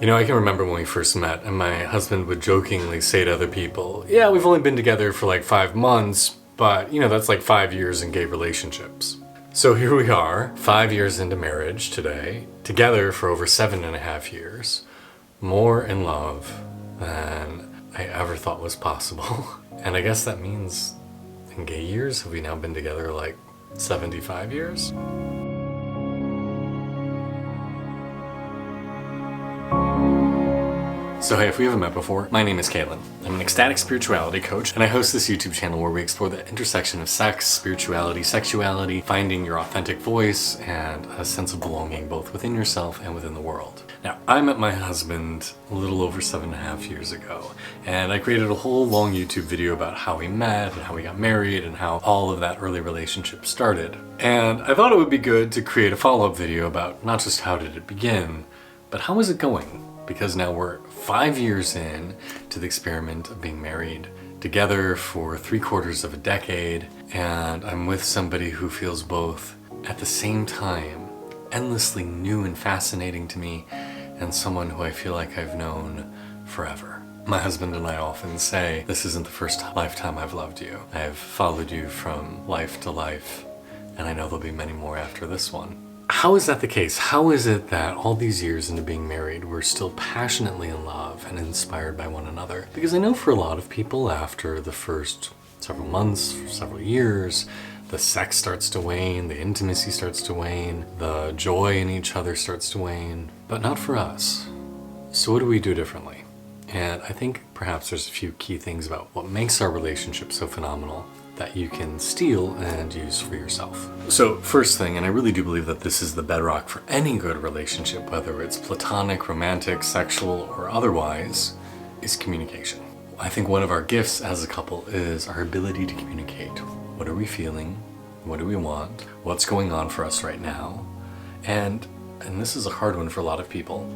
You know, I can remember when we first met and my husband would jokingly say to other people, yeah, we've only been together for like 5 months, but you know, that's like 5 years in gay relationships. So here we are, 5 years into marriage today, together for over 7.5 years, more in love than I ever thought was possible. And I guess that means in gay years, have we now been together like 75 years? So hey, if we haven't met before, my name is Caitlin. I'm an ecstatic spirituality coach, and I host this YouTube channel where we explore the intersection of sex, spirituality, sexuality, finding your authentic voice, and a sense of belonging both within yourself and within the world. Now, I met my husband a little over 7.5 years ago, and I created a whole long YouTube video about how we met and how we got married and how all of that early relationship started. And I thought it would be good to create a follow-up video about not just how did it begin, but how is it going? Because now we're 5 years in to the experiment of being married together for 3/4 of a decade, and I'm with somebody who feels both at the same time endlessly new and fascinating to me, and someone who I feel like I've known forever. My husband and I often say, this isn't the first lifetime I've loved you. I've followed you from life to life, and I know there'll be many more after this one. How is that the case? How is it that all these years into being married, we're still passionately in love and inspired by one another? Because I know for a lot of people, after the first several months, several years, the sex starts to wane, the intimacy starts to wane, the joy in each other starts to wane, but not for us. So what do we do differently? And I think perhaps there's a few key things about what makes our relationship so phenomenal that you can steal and use for yourself. So first thing, and I really do believe that this is the bedrock for any good relationship, whether it's platonic, romantic, sexual, or otherwise, is communication. I think one of our gifts as a couple is our ability to communicate. What are we feeling? What do we want? What's going on for us right now? And this is a hard one for a lot of people,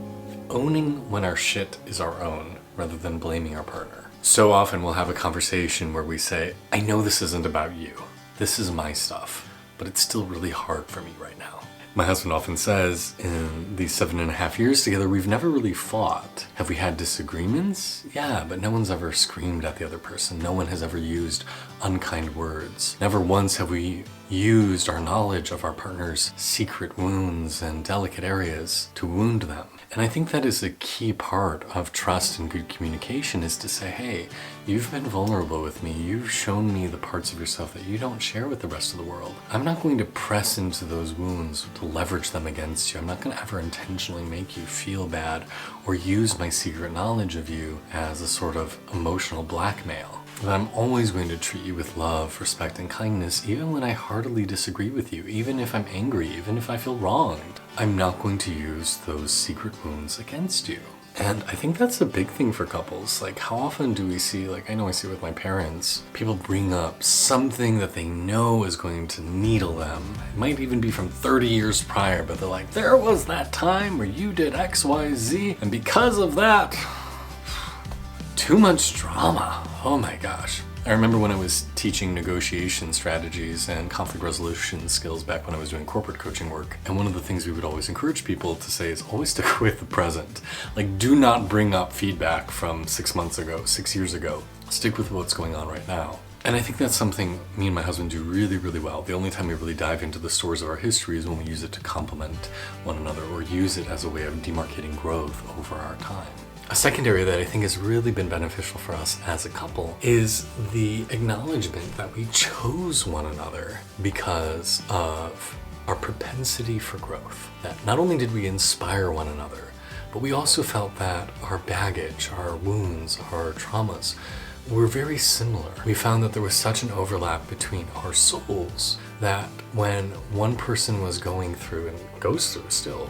owning when our shit is our own rather than blaming our partner. So often we'll have a conversation where we say, I know this isn't about you. This is my stuff, but it's still really hard for me right now. My husband often says, in these 7.5 years together, we've never really fought. Have we had disagreements? Yeah, but no one's ever screamed at the other person. No one has ever used unkind words. Never once have we used our knowledge of our partner's secret wounds and delicate areas to wound them. And I think that is a key part of trust and good communication, is to say, hey, you've been vulnerable with me. You've shown me the parts of yourself that you don't share with the rest of the world. I'm not going to press into those wounds to leverage them against you. I'm not going to ever intentionally make you feel bad or use my secret knowledge of you as a sort of emotional blackmail. But I'm always going to treat you with love, respect, and kindness, even when I heartily disagree with you, even if I'm angry, even if I feel wronged. I'm not going to use those secret wounds against you. And I think that's a big thing for couples. Like, how often do we see, like I know I see with my parents, people bring up something that they know is going to needle them. It might even be from 30 years prior, but they're like, there was that time where you did X, Y, Z, and because of that, too much drama. Oh my gosh. I remember when I was teaching negotiation strategies and conflict resolution skills back when I was doing corporate coaching work. And one of the things we would always encourage people to say is always stick with the present. Like, do not bring up feedback from 6 months ago, 6 years ago. Stick with what's going on right now. And I think that's something me and my husband do really, really well. The only time we really dive into the stores of our history is when we use it to complement one another or use it as a way of demarcating growth over our time. A second area that I think has really been beneficial for us as a couple is the acknowledgement that we chose one another because of our propensity for growth. That not only did we inspire one another, but we also felt that our baggage, our wounds, our traumas were very similar. We found that there was such an overlap between our souls that when one person was going through, and goes through still,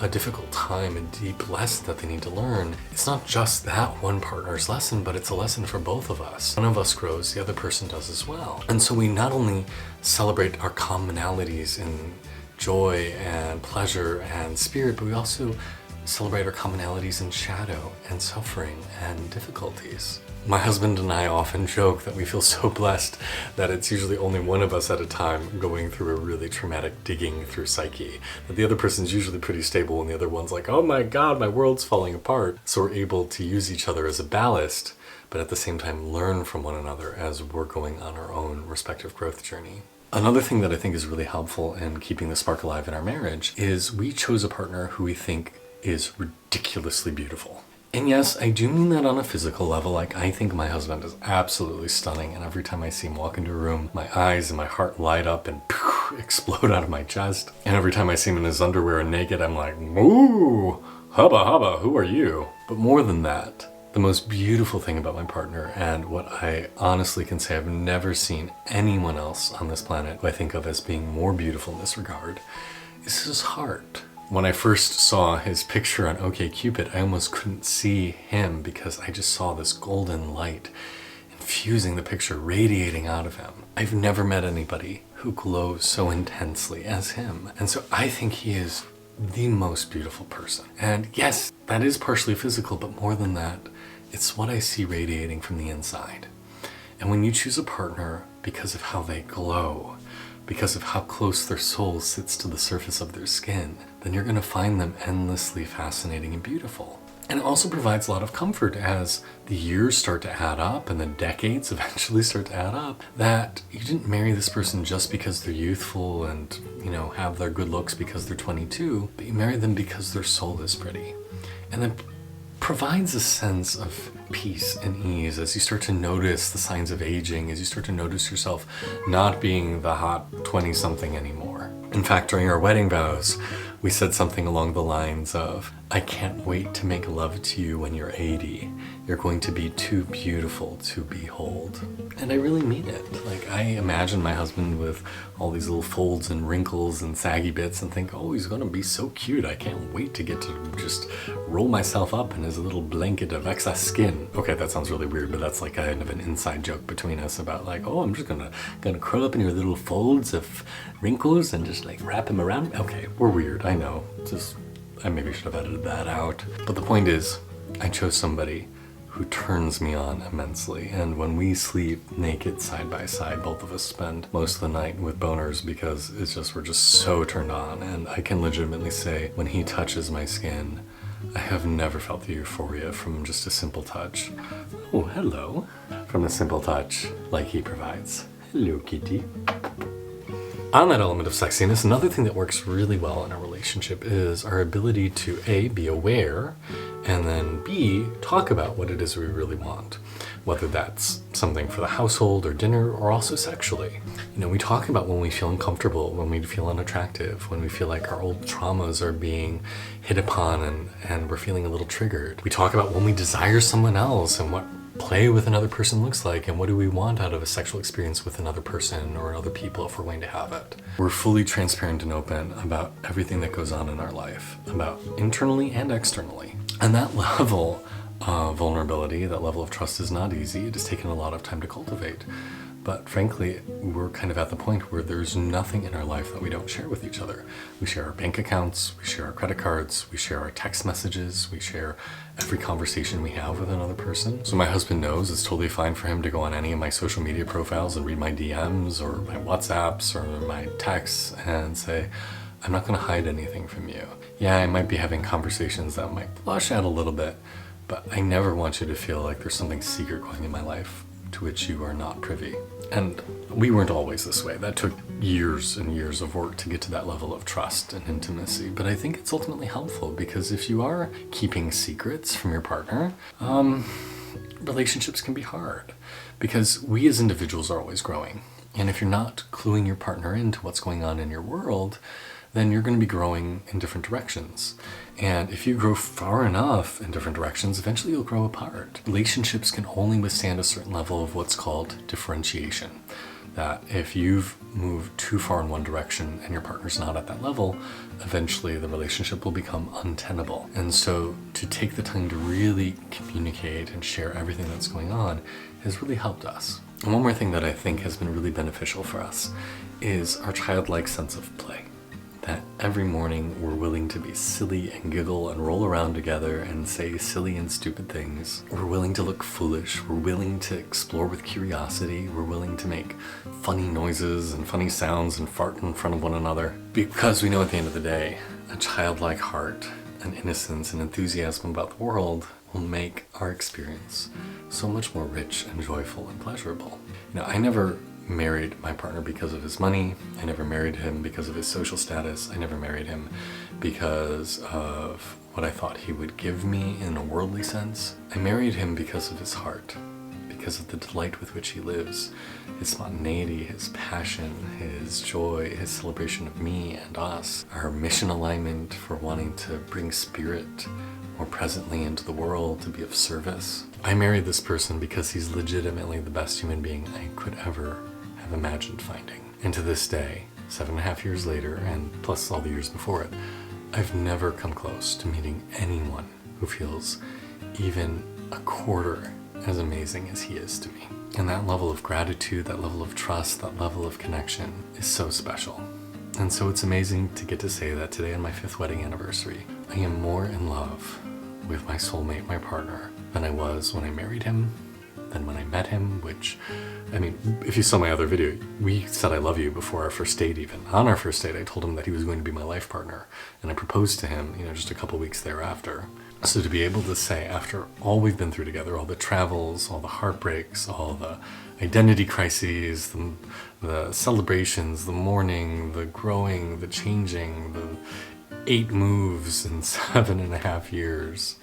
a difficult time, a deep lesson that they need to learn, it's not just that one partner's lesson, but it's a lesson for both of us. One of us grows, the other person does as well. And so we not only celebrate our commonalities in joy and pleasure and spirit, but we also celebrate our commonalities in shadow and suffering and difficulties. My husband and I often joke that we feel so blessed that it's usually only one of us at a time going through a really traumatic digging through psyche. That the other person's usually pretty stable and the other one's like, oh my God, my world's falling apart. So we're able to use each other as a ballast, but at the same time learn from one another as we're going on our own respective growth journey. Another thing that I think is really helpful in keeping the spark alive in our marriage is we chose a partner who we think is ridiculously beautiful. And yes, I do mean that on a physical level. Like, I think my husband is absolutely stunning, and every time I see him walk into a room, my eyes and my heart light up and explode out of my chest. And every time I see him in his underwear and naked, I'm like, ooh, hubba hubba, who are you? But more than that, the most beautiful thing about my partner, and what I honestly can say I've never seen anyone else on this planet who I think of as being more beautiful in this regard, is his heart. When I first saw his picture on OKCupid, I almost couldn't see him because I just saw this golden light infusing the picture, radiating out of him. I've never met anybody who glows so intensely as him. And so I think he is the most beautiful person. And yes, that is partially physical, but more than that, it's what I see radiating from the inside. And when you choose a partner because of how they glow, because of how close their soul sits to the surface of their skin, then you're going to find them endlessly fascinating and beautiful. And it also provides a lot of comfort as the years start to add up and the decades eventually start to add up, that you didn't marry this person just because they're youthful and, have their good looks because they're 22, but you marry them because their soul is pretty. And that provides a sense of peace and ease as you start to notice the signs of aging, as you start to notice yourself not being the hot 20-something anymore. In fact, during our wedding vows, we said something along the lines of, I can't wait to make love to you when you're 80. You're going to be too beautiful to behold. And I really mean it. Like, I imagine my husband with all these little folds and wrinkles and saggy bits and think, oh, he's going to be so cute. I can't wait to get to just roll myself up in his little blanket of excess skin. Okay, that sounds really weird, but that's like kind of an inside joke between us about like, oh, I'm just gonna curl up in your little folds of wrinkles and just like wrap him around. Okay, we're weird, I know. I maybe should have edited that out. But the point is, I chose somebody who turns me on immensely. And when we sleep naked side by side, both of us spend most of the night with boners because we're just so turned on. And I can legitimately say, when he touches my skin, I have never felt the euphoria from just a simple touch. Oh, hello. From a simple touch like he provides. Hello, kitty. On that element of sexiness, another thing that works really well in a relationship is our ability to A, be aware, and then B, talk about what it is we really want. Whether that's something for the household or dinner, or also sexually. We talk about when we feel uncomfortable, when we feel unattractive, when we feel like our old traumas are being hit upon and we're feeling a little triggered. We talk about when we desire someone else and what play with another person looks like and what do we want out of a sexual experience with another person or other people if we're going to have it. We're fully transparent and open about everything that goes on in our life, about internally and externally. And that level of vulnerability, that level of trust is not easy. It has taken a lot of time to cultivate. But frankly, we're kind of at the point where there's nothing in our life that we don't share with each other. We share our bank accounts, we share our credit cards, we share our text messages, we share every conversation we have with another person. So my husband knows it's totally fine for him to go on any of my social media profiles and read my DMs or my WhatsApps or my texts and say, I'm not going to hide anything from you. Yeah, I might be having conversations that might flush out a little bit, but I never want you to feel like there's something secret going in my life to which you are not privy. And we weren't always this way. That took years and years of work to get to that level of trust and intimacy. But I think it's ultimately helpful because if you are keeping secrets from your partner, relationships can be hard because we as individuals are always growing. And if you're not cluing your partner into what's going on in your world, then you're going to be growing in different directions. And if you grow far enough in different directions, eventually you'll grow apart. Relationships can only withstand a certain level of what's called differentiation. That if you've moved too far in one direction and your partner's not at that level, eventually the relationship will become untenable. And so to take the time to really communicate and share everything that's going on has really helped us. And one more thing that I think has been really beneficial for us is our childlike sense of play. that every morning we're willing to be silly and giggle and roll around together and say silly and stupid things. We're willing to look foolish. We're willing to explore with curiosity. We're willing to make funny noises and funny sounds and fart in front of one another. Because we know at the end of the day, a childlike heart, an innocence and enthusiasm about the world will make our experience so much more rich and joyful and pleasurable. I never married my partner because of his money. I never married him because of his social status. I never married him because of what I thought he would give me in a worldly sense. I married him because of his heart, because of the delight with which he lives, his spontaneity, his passion, his joy, his celebration of me and us, our mission alignment for wanting to bring spirit more presently into the world, to be of service. I married this person because he's legitimately the best human being I could ever have imagined finding. And to this day, 7.5 years later, and plus all the years before it, I've never come close to meeting anyone who feels even a quarter as amazing as he is to me. And that level of gratitude, that level of trust, that level of connection is so special. And so it's amazing to get to say that today on my 5th wedding anniversary, I am more in love with my soulmate, my partner, than I was when I married him, than when I met him, which, if you saw my other video, we said I love you before our first date even. On our first date, I told him that he was going to be my life partner, and I proposed to him, just a couple weeks thereafter. So to be able to say, after all we've been through together, all the travels, all the heartbreaks, all the identity crises, the celebrations, the mourning, the growing, the changing, the 8 moves in 7.5 years,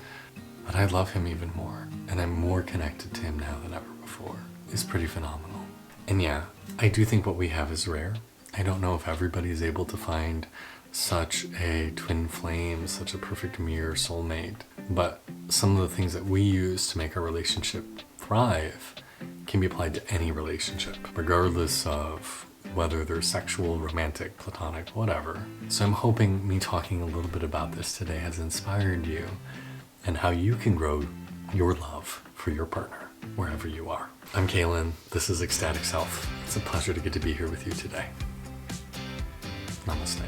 that I love him even more, and I'm more connected to him now than ever before, is pretty phenomenal. And yeah, I do think what we have is rare. I don't know if everybody is able to find such a twin flame, such a perfect mirror soulmate, but some of the things that we use to make our relationship thrive can be applied to any relationship, regardless of whether they're sexual, romantic, platonic, whatever. So I'm hoping me talking a little bit about this today has inspired you and how you can grow your love for your partner wherever you are. I'm Kaylin. This is Ecstatic Self. It's a pleasure to get to be here with you today. Namaste.